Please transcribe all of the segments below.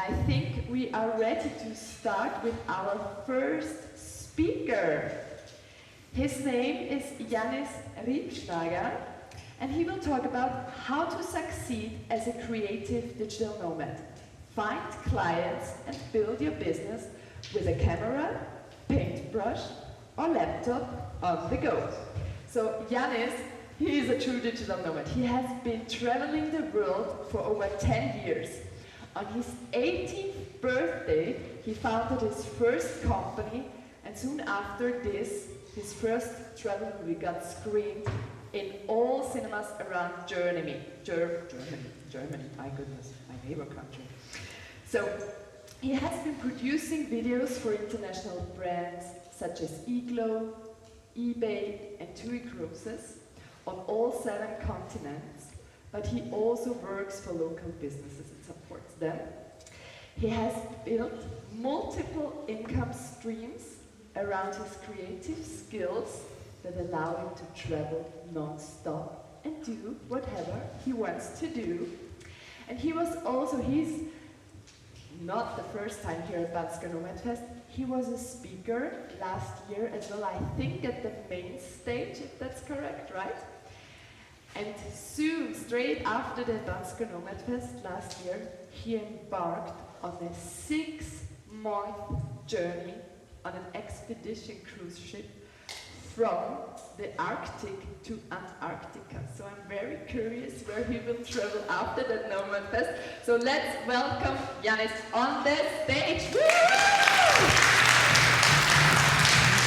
I think we are ready to start with our first speaker. His name is Jannis Riebschläger, and he will talk about how to succeed as a creative digital nomad. Find clients and build your business with a camera, paintbrush, or laptop on the go. So Jannis, he is a true digital nomad. He has been traveling the world for over 10 years. On his 18th birthday, he founded his first company, and soon after this, his first travel movie got screened in all cinemas around Germany, my goodness, my neighbor country. So, he has been producing videos for international brands such as Iglo, eBay, and TUI Cruises on all 7 continents, but he also works for local businesses and supports them. He has built multiple income streams around his creative skills that allow him to travel non-stop and do whatever he wants to do. And he's not the first time here at Bansko Nomad Fest. He was a speaker last year as well, I think at the main stage, if that's correct, right? And soon, straight after the Bansko Nomad Fest last year, he embarked on a 6-month journey on an expedition cruise ship from the Arctic to Antarctica. So I'm very curious where he will travel after that Nomad Fest. So let's welcome Jannis on the stage. Woo!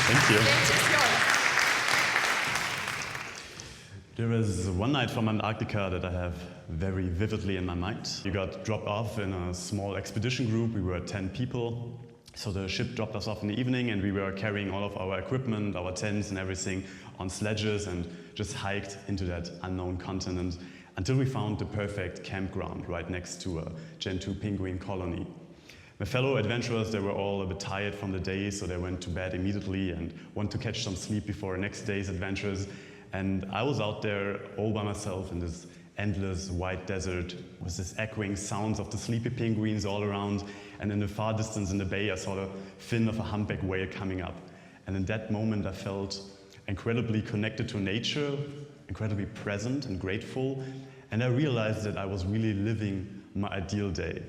Thank you. The stage is yours. There is one night from Antarctica that I have very vividly in my mind. We got dropped off in a small expedition group. We were 10 people. So the ship dropped us off in the evening, and we were carrying all of our equipment, our tents and everything on sledges, and just hiked into that unknown continent until we found the perfect campground right next to a Gen 2 penguin colony. My fellow adventurers, they were all a bit tired from the day, so they went to bed immediately and wanted to catch some sleep before next day's adventures. And I was out there all by myself in this endless white desert with this echoing sounds of the sleepy penguins all around, and in the far distance in the bay I saw the fin of a humpback whale coming up. And in that moment I felt incredibly connected to nature, incredibly present and grateful, and I realized that I was really living my ideal day.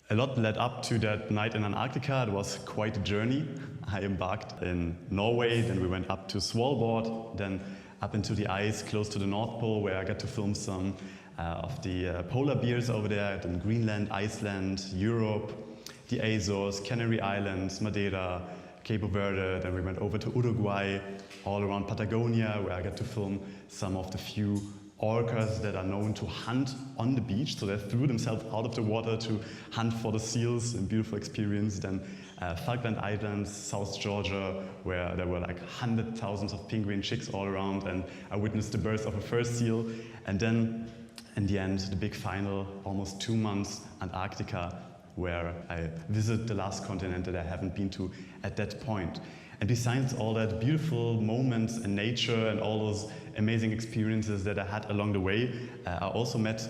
A lot led up to that night in Antarctica. It was quite a journey. I embarked in Norway, then we went up to Svalbard, then up into the ice close to the North Pole, where I got to film some of the polar bears over there, in Greenland, Iceland, Europe, the Azores, Canary Islands, Madeira, Cape Verde. Then we went over to Uruguay, all around Patagonia, where I got to film some of the few orcas that are known to hunt on the beach. So they threw themselves out of the water to hunt for the seals, a beautiful experience. Then Falkland Islands, South Georgia, where there were like hundreds of thousands of penguin chicks all around, and I witnessed the birth of a first seal. And then, in the end, the big final, almost 2 months, Antarctica, where I visited the last continent that I haven't been to at that point. And besides all that beautiful moments in nature and all those amazing experiences that I had along the way, I also met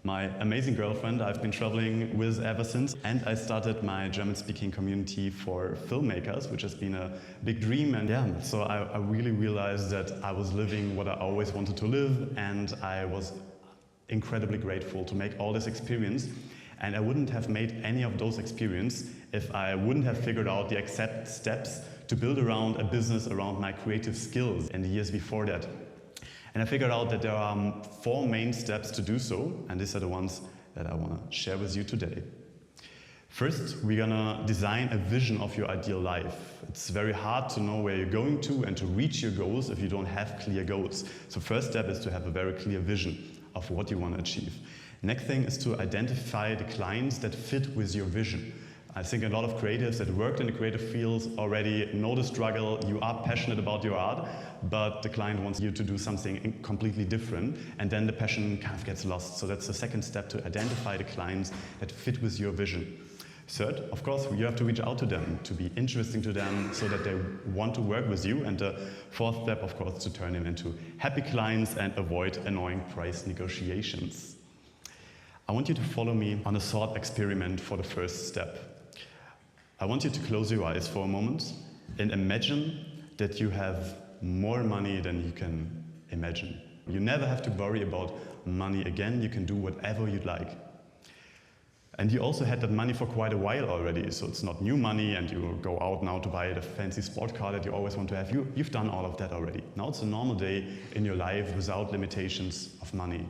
my amazing girlfriend I've been traveling with ever since. And I started my German-speaking community for filmmakers, which has been a big dream. And yeah, so I really realized that I was living what I always wanted to live, and I was incredibly grateful to make all this experience. And I wouldn't have made any of those experiences if I wouldn't have figured out the exact steps to build around a business around my creative skills in the years before that. And I figured out that there are 4 main steps to do so, and these are the ones that I want to share with you today. First, we're gonna design a vision of your ideal life. It's very hard to know where you're going to and to reach your goals if you don't have clear goals. So first step is to have a very clear vision of what you want to achieve. Next thing is to identify the clients that fit with your vision. I think a lot of creatives that worked in the creative fields already know the struggle. You are passionate about your art, but the client wants you to do something completely different, and then the passion kind of gets lost. So that's the second step, to identify the clients that fit with your vision. Third, of course, you have to reach out to them, to be interesting to them so that they want to work with you. And the fourth step, of course, to turn them into happy clients and avoid annoying price negotiations. I want you to follow me on a thought experiment for the first step. I want you to close your eyes for a moment and imagine that you have more money than you can imagine. You never have to worry about money again. You can do whatever you'd like. And you also had that money for quite a while already, so it's not new money and you go out now to buy the fancy sport car that you always want to have. You've done all of that already. Now it's a normal day in your life without limitations of money.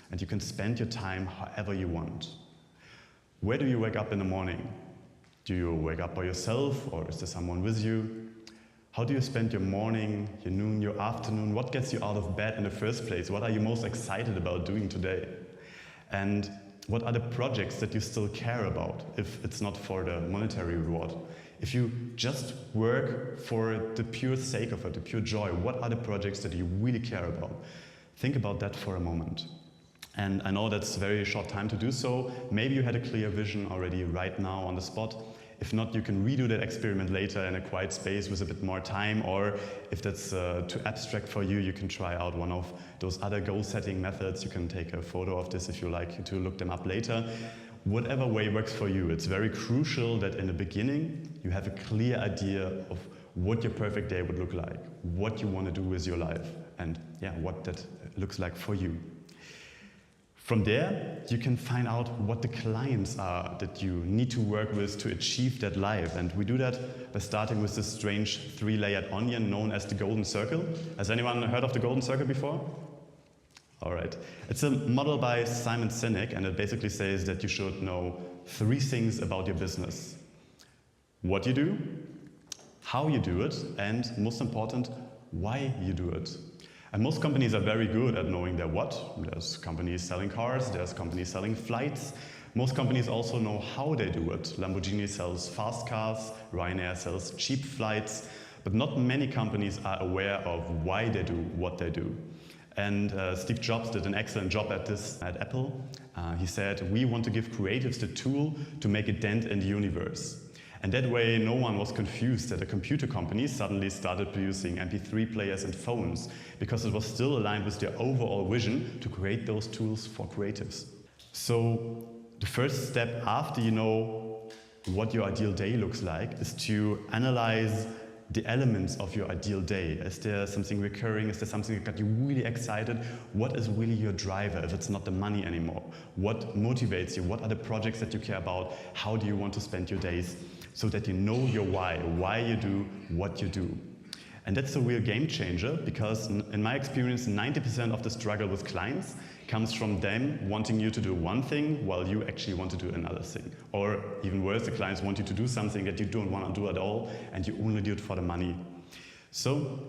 And you can spend your time however you want. Where do you wake up in the morning? Do you wake up by yourself or is there someone with you? How do you spend your morning, your noon, your afternoon? What gets you out of bed in the first place? What are you most excited about doing today? And what are the projects that you still care about, if it's not for the monetary reward? If you just work for the pure sake of it, the pure joy, what are the projects that you really care about? Think about that for a moment. And I know that's a very short time to do so. Maybe you had a clear vision already right now on the spot. If not, you can redo that experiment later in a quiet space with a bit more time, or if that's too abstract for you, you can try out one of those other goal-setting methods. You can take a photo of this if you like to look them up later. Whatever way works for you. It's very crucial that in the beginning, you have a clear idea of what your perfect day would look like, what you want to do with your life, and yeah, what that looks like for you. From there, you can find out what the clients are that you need to work with to achieve that life. And we do that by starting with this strange three-layered onion known as the golden circle. Has anyone heard of the golden circle before? All right. It's a model by Simon Sinek, and it basically says that you should know 3 things about your business. What you do, how you do it, and most important, why you do it. And most companies are very good at knowing their what. There's companies selling cars, there's companies selling flights. Most companies also know how they do it. Lamborghini sells fast cars, Ryanair sells cheap flights, but not many companies are aware of why they do what they do. And Steve Jobs did an excellent job at this at Apple. He said, we want to give creatives the tool to make a dent in the universe. And that way, no one was confused that a computer company suddenly started producing MP3 players and phones, because it was still aligned with their overall vision to create those tools for creatives. So the first step after you know what your ideal day looks like is to analyze the elements of your ideal day. Is there something recurring? Is there something that got you really excited? What is really your driver if it's not the money anymore? What motivates you? What are the projects that you care about? How do you want to spend your days? So that you know your why you do what you do. And that's a real game changer, because in my experience, 90% of the struggle with clients comes from them wanting you to do one thing while you actually want to do another thing. Or even worse, the clients want you to do something that you don't want to do at all and you only do it for the money. So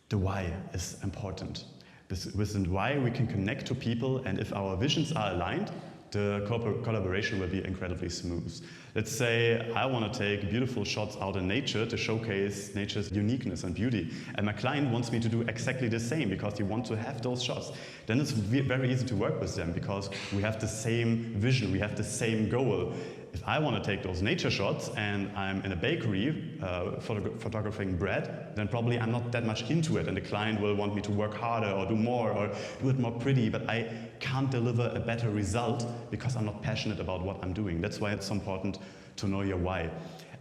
the why is important. With the why we can connect to people, and if our visions are aligned, the collaboration will be incredibly smooth. Let's say I want to take beautiful shots out in nature to showcase nature's uniqueness and beauty, and my client wants me to do exactly the same because he wants to have those shots. Then it's very easy to work with them because we have the same vision, we have the same goal. If I want to take those nature shots and I'm in a bakery photographing bread, then probably I'm not that much into it, and the client will want me to work harder or do more or do it more pretty, but I can't deliver a better result because I'm not passionate about what I'm doing. That's why it's so important to know your why.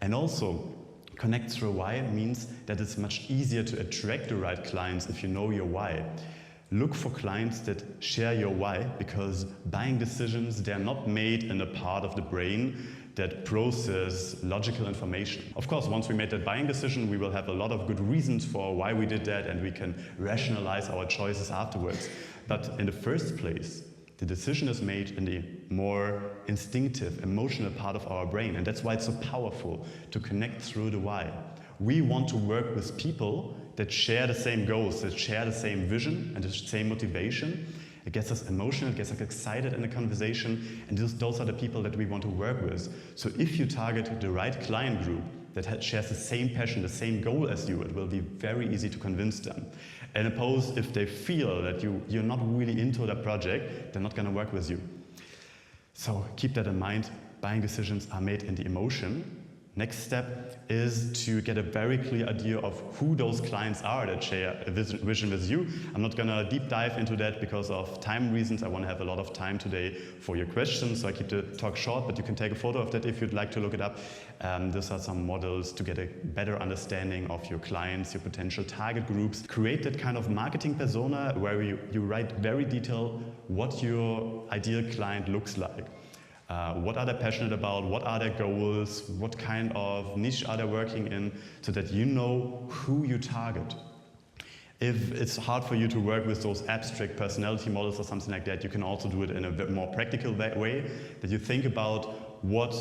And also, connect through why means that it's much easier to attract the right clients if you know your why. Look for clients that share your why, because buying decisions, they're not made in a part of the brain that process logical information. Of course, once we made that buying decision, we will have a lot of good reasons for why we did that, and we can rationalize our choices afterwards. But in the first place, the decision is made in the more instinctive, emotional part of our brain, and that's why it's so powerful to connect through the why. We want to work with people that share the same goals, that share the same vision and the same motivation. It gets us emotional, it gets us excited in the conversation, and those are the people that we want to work with. So if you target the right client group that shares the same passion, the same goal as you, it will be very easy to convince them. And opposed, if they feel that you're not really into that project, they're not going to work with you. So keep that in mind. Buying decisions are made in the emotion, Next step is to get a very clear idea of who those clients are that share a vision with you. I'm not gonna deep dive into that because of time reasons. I want to have a lot of time today for your questions, so I keep the talk short, but you can take a photo of that if you'd like to look it up. These are some models to get a better understanding of your clients, your potential target groups. Create that kind of marketing persona where you write very detailed what your ideal client looks like. What are they passionate about? What are their goals? What kind of niche are they working in? So that you know who you target. If it's hard for you to work with those abstract personality models or something like that, you can also do it in a bit more practical way, that you think about what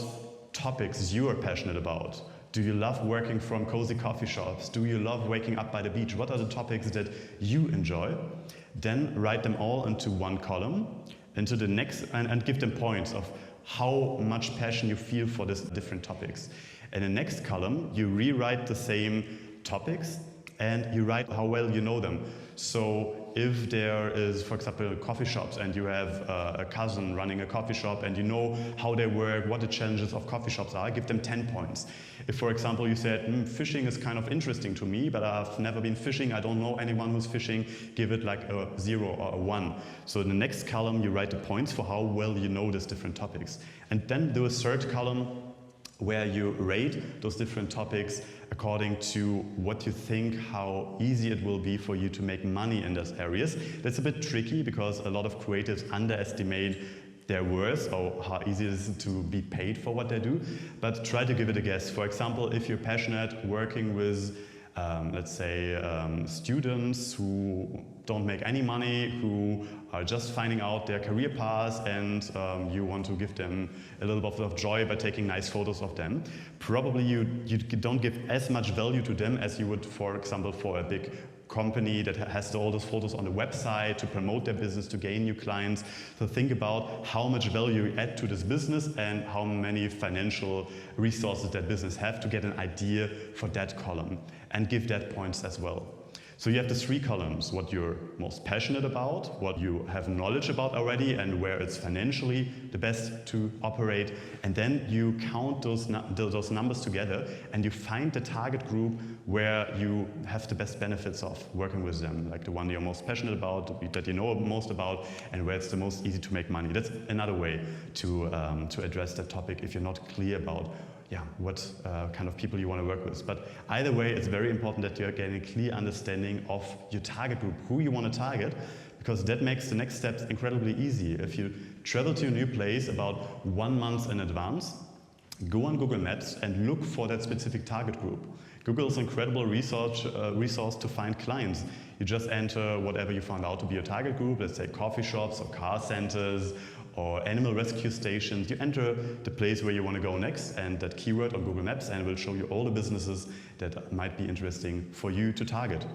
topics you are passionate about. Do you love working from cozy coffee shops? Do you love waking up by the beach? What are the topics that you enjoy? Then write them all into one column, into the next, and give them points of how much passion you feel for these different topics. In the next column, you rewrite the same topics and you write how well you know them. So if there is, for example, coffee shops and you have a cousin running a coffee shop and you know how they work, what the challenges of coffee shops are, give them 10 points. If, for example, you said, fishing is kind of interesting to me, but I've never been fishing, I don't know anyone who's fishing, give it like a 0 or a 1. So in the next column, you write the points for how well you know these different topics. And then do a third column where you rate those different topics according to what you think, how easy it will be for you to make money in those areas. That's a bit tricky because a lot of creatives underestimate their worth or how easy it is to be paid for what they do, but try to give it a guess. For example, if you're passionate working with let's say students who don't make any money, who are just finding out their career path, and you want to give them a little bit of joy by taking nice photos of them. Probably you don't give as much value to them as you would, for example, for a big company that has all those photos on the website to promote their business, to gain new clients. So think about how much value you add to this business and how many financial resources that business have to get an idea for that column, and give that points as well. So you have the 3 columns: what you're most passionate about, what you have knowledge about already, and where it's financially the best to operate. And then you count those numbers together and you find the target group where you have the best benefits of working with them, like the one you're most passionate about, that you know most about, and where it's the most easy to make money. That's another way to address that topic if you're not clear about what kind of people you want to work with. But either way, it's very important that you're getting a clear understanding of your target group, who you want to target, because that makes the next steps incredibly easy. If you travel to a new place about 1 month in advance, go on Google Maps and look for that specific target group. Google is an incredible resource to find clients. You just enter whatever you found out to be your target group, let's say coffee shops or car centers or animal rescue stations. You enter the place where you want to go next and that keyword on Google Maps, and it will show you all the businesses that might be interesting for you to target.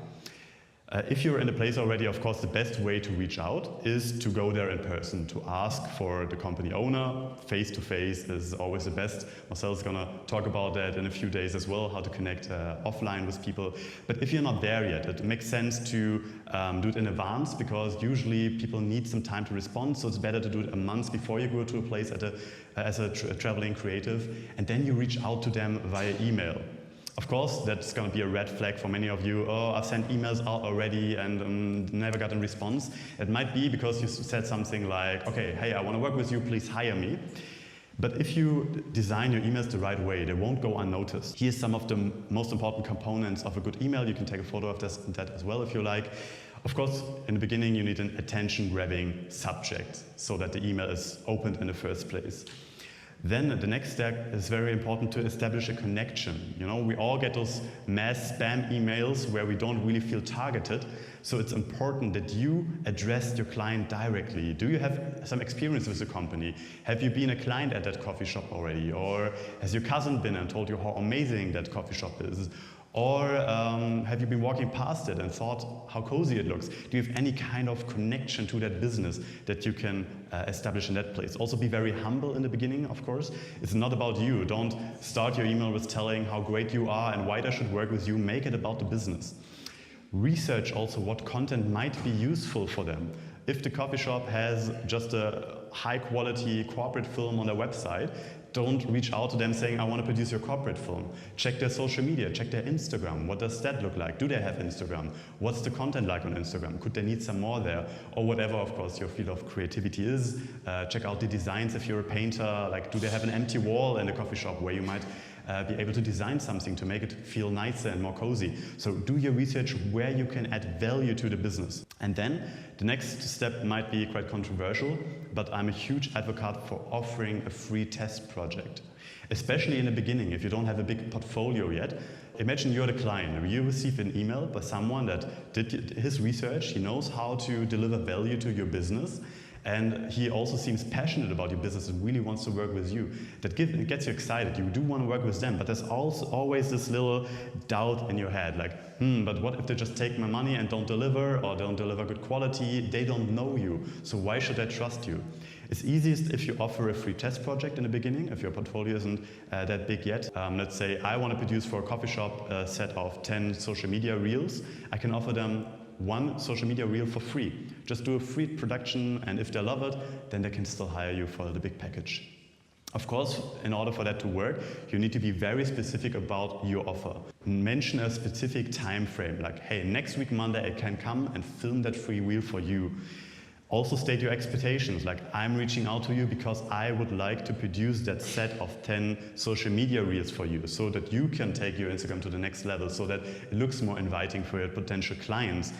If you're in a place already, of course, the best way to reach out is to go there in person, to ask for the company owner. Face-to-face is always the best. Marcel's going to talk about that in a few days as well, how to connect offline with people. But if you're not there yet, it makes sense to do it in advance, because usually people need some time to respond, so it's better to do it a month before you go to a place as a traveling creative, and then you reach out to them via email. Of course, that's going to be a red flag for many of you. Oh, I've sent emails out already and never got a response. It might be because you said something like, okay, hey, I want to work with you, please hire me. But if you design your emails the right way, they won't go unnoticed. Here's some of the most important components of a good email. You can take a photo of that as well if you like. Of course, in the beginning, you need an attention-grabbing subject so that the email is opened in the first place. Then the next step is very important, to establish a connection. You know, we all get those mass spam emails where we don't really feel targeted. So it's important that you address your client directly. Do you have some experience with the company? Have you been a client at that coffee shop already? Or has your cousin been and told you how amazing that coffee shop is? Or have you been walking past it and thought how cozy it looks? Do you have any kind of connection to that business that you can establish in that place? Also be very humble in the beginning, of course. It's not about you. Don't start your email with telling how great you are and why they should work with you. Make it about the business. Research also what content might be useful for them. If the coffee shop has just a high quality corporate film on their website, don't reach out to them saying, I want to produce your corporate film. Check their social media, check their Instagram. What does that look like? Do they have Instagram? What's the content like on Instagram? Could they need some more there? Or whatever, of course, your field of creativity is. Check out the designs if you're a painter. Like, do they have an empty wall in the coffee shop where you might be able to design something to make it feel nicer and more cozy? So do your research where you can add value to the business. And then the next step might be quite controversial, but I'm a huge advocate for offering a free test project. Especially in the beginning, if you don't have a big portfolio yet. Imagine you're the client, you receive an email by someone that did his research, he knows how to deliver value to your business, and he also seems passionate about your business and really wants to work with you. That gets you excited. You do want to work with them, but there's also always this little doubt in your head, like, but what if they just take my money and don't deliver, or don't deliver good quality? They don't know you, so why should I trust you? It's easiest if you offer a free test project in the beginning, if your portfolio isn't that big yet. Let's say I want to produce for a coffee shop a set of 10 social media reels. I can offer them one social media reel for free. Just do a free production, and if they love it, then they can still hire you for the big package. Of course, in order for that to work, you need to be very specific about your offer. Mention a specific time frame, like, hey, next week Monday I can come and film that free reel for you. Also state your expectations, like, I'm reaching out to you because I would like to produce that set of 10 social media reels for you, so that you can take your Instagram to the next level, so that it looks more inviting for your potential clients.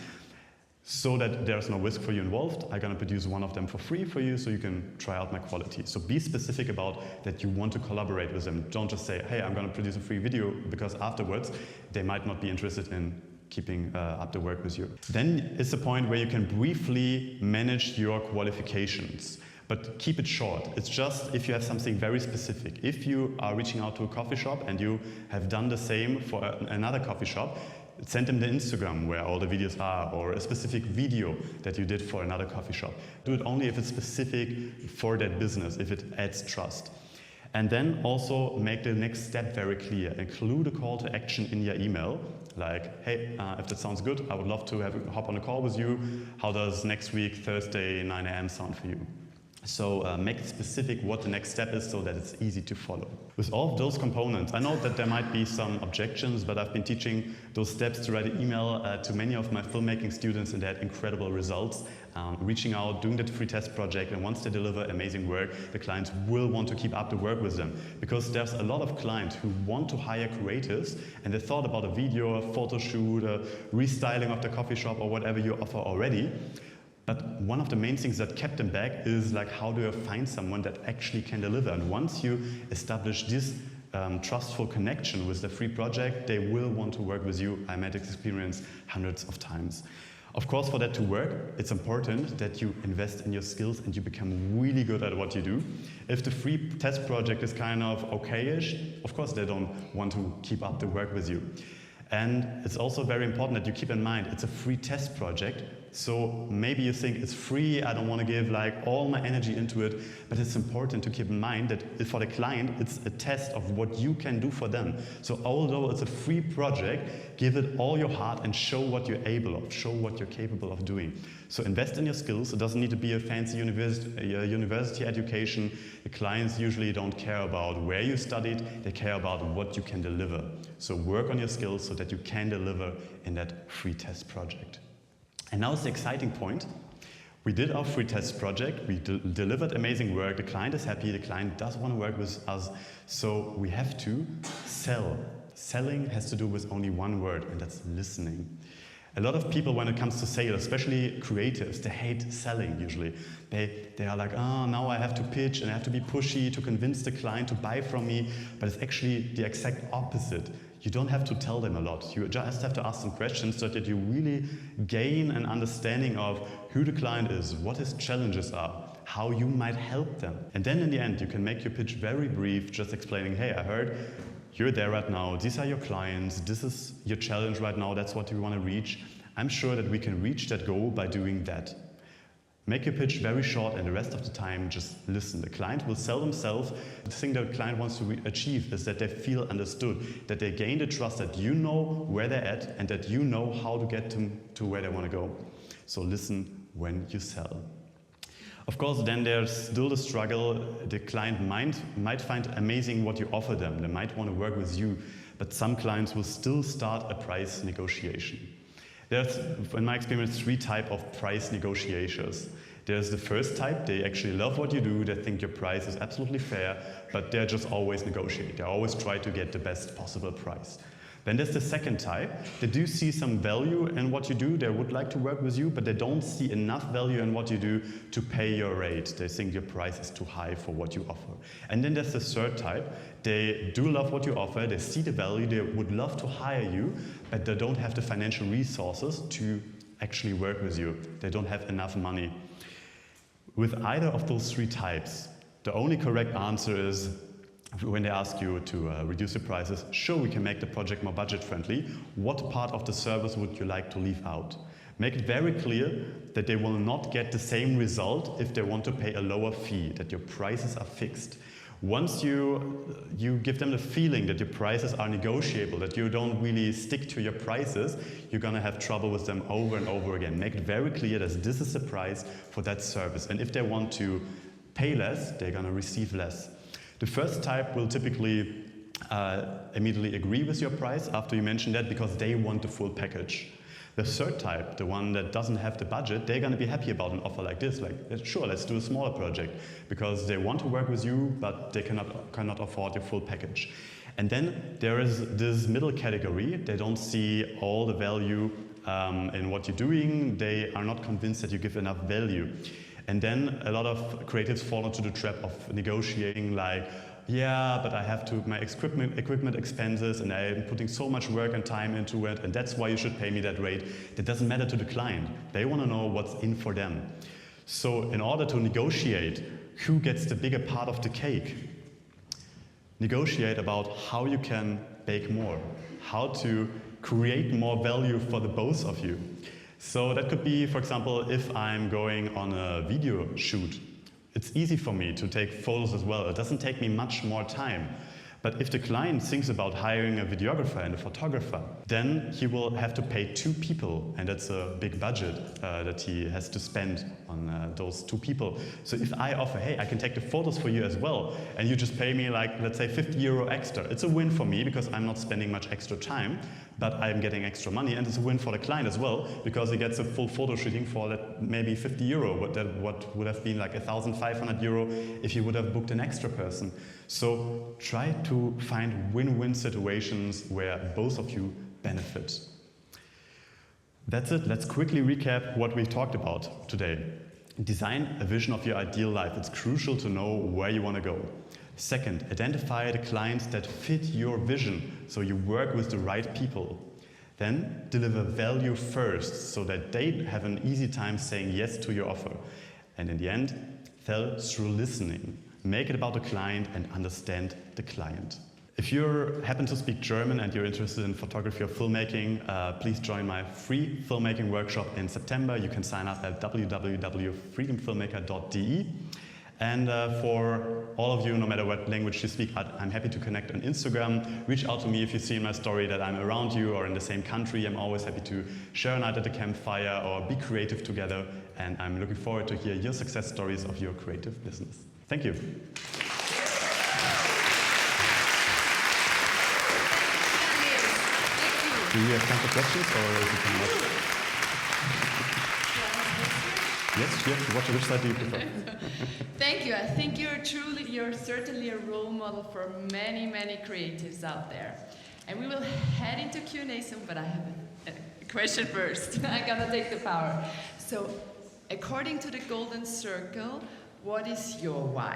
So that there's no risk for you involved, I'm gonna produce one of them for free for you so you can try out my quality. So be specific about that you want to collaborate with them. Don't just say, hey, I'm gonna produce a free video, because afterwards they might not be interested in keeping up the work with you. Then it's a point where you can briefly manage your qualifications, but keep it short. It's just if you have something very specific. If you are reaching out to a coffee shop and you have done the same for another coffee shop, send them the Instagram where all the videos are, or a specific video that you did for another coffee shop. Do it only if it's specific for that business, if it adds trust. And then also make the next step very clear. Include a call to action in your email, like, hey, if that sounds good, I would love to hop on a call with you. How does next week, Thursday, 9 a.m. sound for you? So make it specific what the next step is so that it's easy to follow. With all of those components, I know that there might be some objections, but I've been teaching those steps to write an email to many of my filmmaking students, and they had incredible results. Reaching out, doing that free test project, and once they deliver amazing work, the clients will want to keep up the work with them. Because there's a lot of clients who want to hire creatives, and they thought about a video, a photo shoot, a restyling of the coffee shop, or whatever you offer already. But one of the main things that kept them back is, like, how do I find someone that actually can deliver? And once you establish this trustful connection with the free project, they will want to work with you. I had this experience hundreds of times. Of course, for that to work, it's important that you invest in your skills and you become really good at what you do. If the free test project is kind of okay-ish, of course they don't want to keep up the work with you. And it's also very important that you keep in mind it's a free test project. So maybe you think it's free, I don't want to give like all my energy into it, but it's important to keep in mind that for the client, it's a test of what you can do for them. So although it's a free project, give it all your heart and show what you're able of, show what you're capable of doing. So invest in your skills. It doesn't need to be a fancy university education. The clients usually don't care about where you studied, they care about what you can deliver. So work on your skills so that you can deliver in that free test project. And now it's the exciting point. We did our free test project, we delivered amazing work, the client is happy, the client does want to work with us, so we have to sell. Selling has to do with only one word, and that's listening. A lot of people, when it comes to sales, especially creatives, they hate selling usually. They are like, oh, now I have to pitch and I have to be pushy to convince the client to buy from me, but it's actually the exact opposite. You don't have to tell them a lot. You just have to ask them questions so that you really gain an understanding of who the client is, what his challenges are, how you might help them. And then in the end, you can make your pitch very brief, just explaining, hey, I heard you're there right now, these are your clients, this is your challenge right now, that's what you want to reach. I'm sure that we can reach that goal by doing that. Make your pitch very short, and the rest of the time just listen. The client will sell themselves. The thing that the client wants to achieve is that they feel understood, that they gain the trust that you know where they're at and that you know how to get them to where they want to go. So listen when you sell. Of course, then there's still the struggle. The client might find amazing what you offer them. They might want to work with you, but some clients will still start a price negotiation. There's, in my experience, 3 types of price negotiators. There's the first type, they actually love what you do, they think your price is absolutely fair, but they're just always negotiate. They always try to get the best possible price. Then there's the second type, they do see some value in what you do, they would like to work with you, but they don't see enough value in what you do to pay your rate. They think your price is too high for what you offer. And then there's the third type, they do love what you offer, they see the value, they would love to hire you, but they don't have the financial resources to actually work with you. They don't have enough money. With either of those 3 types, the only correct answer is, when they ask you to reduce the prices, sure, we can make the project more budget-friendly. What part of the service would you like to leave out? Make it very clear that they will not get the same result if they want to pay a lower fee, that your prices are fixed. Once you give them the feeling that your prices are negotiable, that you don't really stick to your prices, you're going to have trouble with them over and over again. Make it very clear that this is the price for that service. And if they want to pay less, they're going to receive less. The first type will typically immediately agree with your price after you mention that because they want the full package. The third type, the one that doesn't have the budget, they're going to be happy about an offer like this. Like, sure, let's do a smaller project because they want to work with you, but they cannot afford your full package. And then there is this middle category. They don't see all the value in what you're doing. They are not convinced that you give enough value. And then a lot of creatives fall into the trap of negotiating like, yeah, but I have to my equipment expenses and I'm putting so much work and time into it and that's why you should pay me that rate. That doesn't matter to the client. They want to know what's in for them. So in order to negotiate who gets the bigger part of the cake, negotiate about how you can bake more, how to create more value for the both of you. So that could be, for example, if I'm going on a video shoot. It's easy for me to take photos as well. It doesn't take me much more time. But if the client thinks about hiring a videographer and a photographer, then he will have to pay 2 people, and that's a big budget that he has to spend on those 2 people. So if I offer, hey, I can take the photos for you as well, and you just pay me like, let's say, €50 extra, it's a win for me because I'm not spending much extra time, but I'm getting extra money, and it's a win for the client as well because he gets a full photo shooting for maybe €50. What would have been like €1,500 if you would have booked an extra person. So try to find win-win situations where both of you benefit. That's it. Let's quickly recap what we talked about today. Design a vision of your ideal life. It's crucial to know where you want to go. Second, identify the clients that fit your vision, so you work with the right people. Then, deliver value first, so that they have an easy time saying yes to your offer. And in the end, sell through listening. Make it about the client and understand the client. If you happen to speak German and you're interested in photography or filmmaking, please join my free filmmaking workshop in September. You can sign up at www.freedomfilmmaker.de. And for all of you, no matter what language you speak, I'm happy to connect on Instagram. Reach out to me if you see in my story that I'm around you or in the same country. I'm always happy to share a night at the campfire or be creative together. And I'm looking forward to hear your success stories of your creative business. Thank you. Do you have time for questions, or is it too much? Yes, which side do you prefer? Thank you. I think you're certainly a role model for many, many creatives out there. And we will head into Q&A soon, but I have a question first. I gotta take the power. So, according to the Golden Circle, what is your why?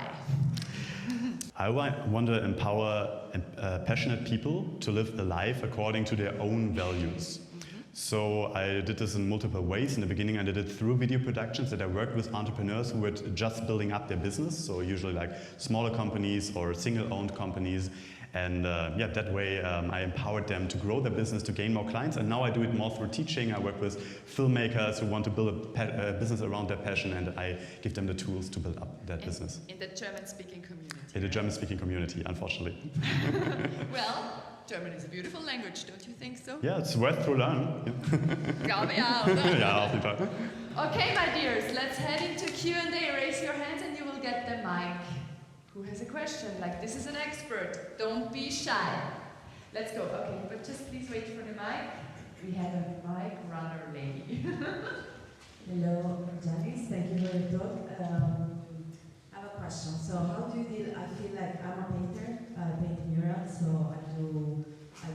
I want to empower passionate people to live a life according to their own values. So I did this in multiple ways. In the beginning, I did it through video productions that I worked with entrepreneurs who were just building up their business. So usually like smaller companies or single-owned companies. And that way I empowered them to grow their business, to gain more clients. And now I do it more through teaching. I work with filmmakers who want to build a business around their passion, and I give them the tools to build up that business. In the German-speaking community. In the German-speaking community, unfortunately. Well, German is a beautiful language, don't you think so? Yeah, it's worth to learn. Glaube ja, oder? Ja, auf jeden Fall. Okay, my dears, let's head into Q&A. Raise your hands and you will get the mic. Who has a question? Like, this is an expert. Don't be shy. Let's go. Okay, but just please wait for the mic. We have a mic runner lady. Hello, Jannis. Thank you for the talk. I have a question. So, how do you deal? I feel like I'm a painter. I paint murals, so I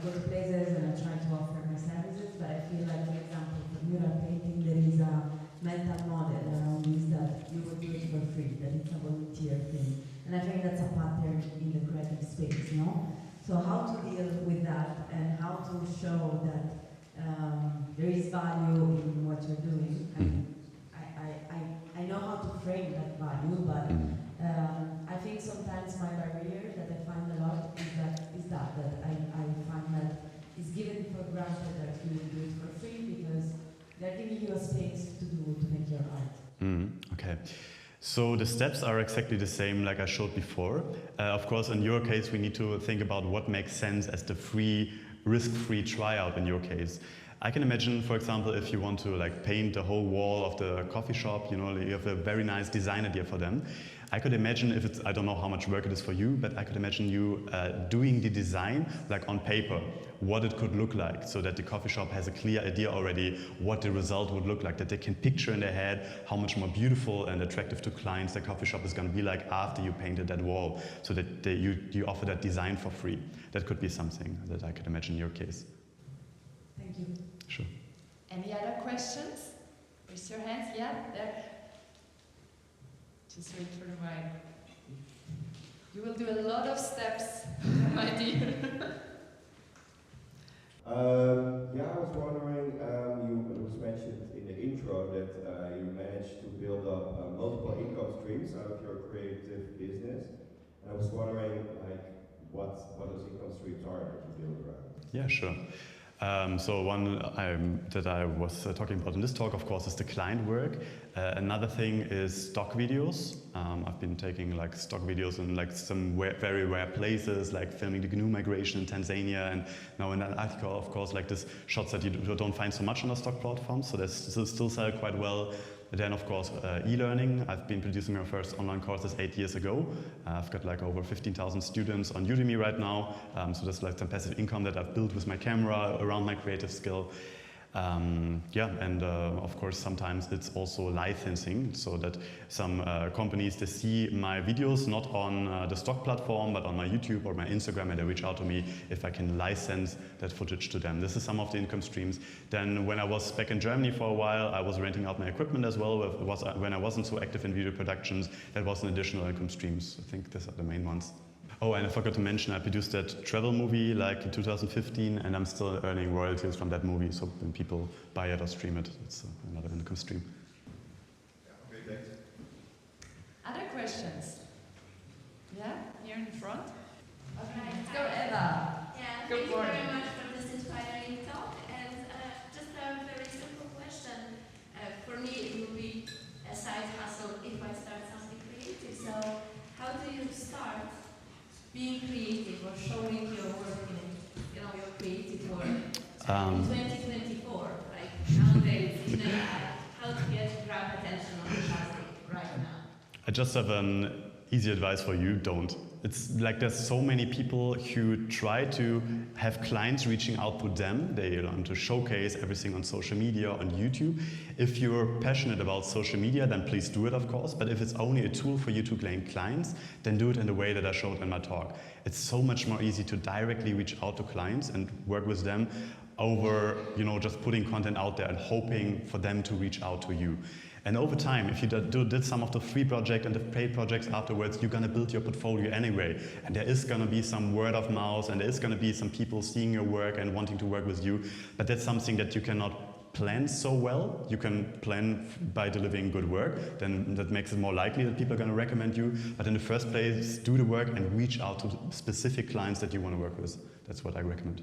go to places and I try to offer my services. But I feel like, for example, for mural painting, there is a mental model around this that you will do it for free, that it's a volunteer thing. And I think that's a pattern in the creative space, no? So how to deal with that and how to show that there is value in what you're doing. I know how to frame that value, but I think sometimes my barrier that I find a lot is that I find that it's given for granted that you will do it for free because they're giving you a space to make your art. Okay. So the steps are exactly the same like I showed before. Of course, in your case, we need to think about what makes sense as the free, risk-free tryout in your case. I can imagine, for example, if you want to like paint the whole wall of the coffee shop, you know, you have a very nice design idea for them. I could imagine if it's, I don't know how much work it is for you, but I could imagine you doing the design like on paper, what it could look like, so that the coffee shop has a clear idea already what the result would look like, that they can picture in their head how much more beautiful and attractive to clients the coffee shop is going to be like after you painted that wall, so that you offer that design for free. That could be something that I could imagine in your case. Thank you. Sure. Any other questions? Raise your hands. Yeah, there. Just wait for the mic. You will do a lot of steps, my dear. Yeah, I was wondering, it was mentioned in the intro that you managed to build up multiple income streams out of your creative business. And I was wondering, like, what those income streams are that you build around. Yeah, sure. So one that I was talking about in this talk, of course, is the client work. Another thing is stock videos. I've been taking like stock videos in like some very rare places, like filming the GNU migration in Tanzania, and now in that article, of course, like this shots that you don't find so much on the stock platforms, so they still sell quite well. Then, of course, e-learning. I've been producing my first online courses 8 years ago. I've got like over 15,000 students on Udemy right now. So that's like some passive income that I've built with my camera around my creative skill. Of course, sometimes it's also licensing, so that some companies, they see my videos not on the stock platform, but on my YouTube or my Instagram, and they reach out to me if I can license that footage to them. This is some of the income streams. Then when I was back in Germany for a while, I was renting out my equipment as well. When I wasn't so active in video productions, that was an additional income streams. I think these are the main ones. Oh, and I forgot to mention, I produced that travel movie like in 2015, and I'm still earning royalties from that movie. So when people buy it or stream it, it's another income stream. Okay, thanks. Other questions? Yeah, here in the front. Okay, Hi. let's go, Eva. Yeah, Good thank you morning. very much for this inspiring talk. And just a very simple question. For me, it would be a side hustle if I start something creative. So, how do you start being creative or showing your work in, your creative work? In 2024, like nowadays, how to grab attention on the public right now? I just have an easy advice for you: don't. It's like there's so many people who try to have clients reaching out to them. They want to showcase everything on social media, on YouTube. If you're passionate about social media, then please do it, of course. But if it's only a tool for you to gain clients, then do it in the way that I showed in my talk. It's so much more easy to directly reach out to clients and work with them over, just putting content out there and hoping for them to reach out to you. And over time, if you did some of the free project and the paid projects afterwards, you're gonna build your portfolio anyway. And there is gonna be some word of mouth, and there is gonna be some people seeing your work and wanting to work with you. But that's something that you cannot plan so well. You can plan by delivering good work, then that makes it more likely that people are gonna recommend you. But in the first place, do the work and reach out to specific clients that you wanna work with. That's what I recommend.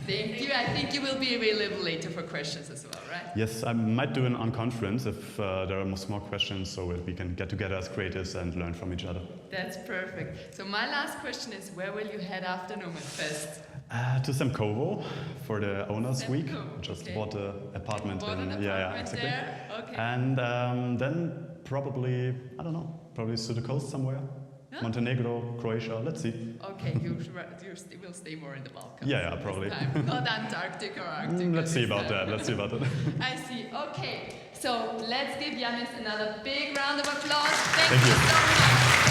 Thank you. I think you will be available later for questions as well, right? Yes, I might do an on-conference if there are more questions, so we can get together as creatives and learn from each other. That's perfect. So my last question is, where will you head after Nomad Fest? To Semkovo for the owners' week. Semkovo, Just okay. bought an apartment Bought an yeah, apartment exactly. there? Okay. And then probably, I don't know, probably to the coast somewhere. Huh? Montenegro, Croatia, let's see. Okay, you will stay more in the Balkans. Yeah, this probably. time. Not Antarctic or Arctic. Let's see this about time. that, let's see about that. I see. Okay, so let's give Jannis another big round of applause. Thank you. So much.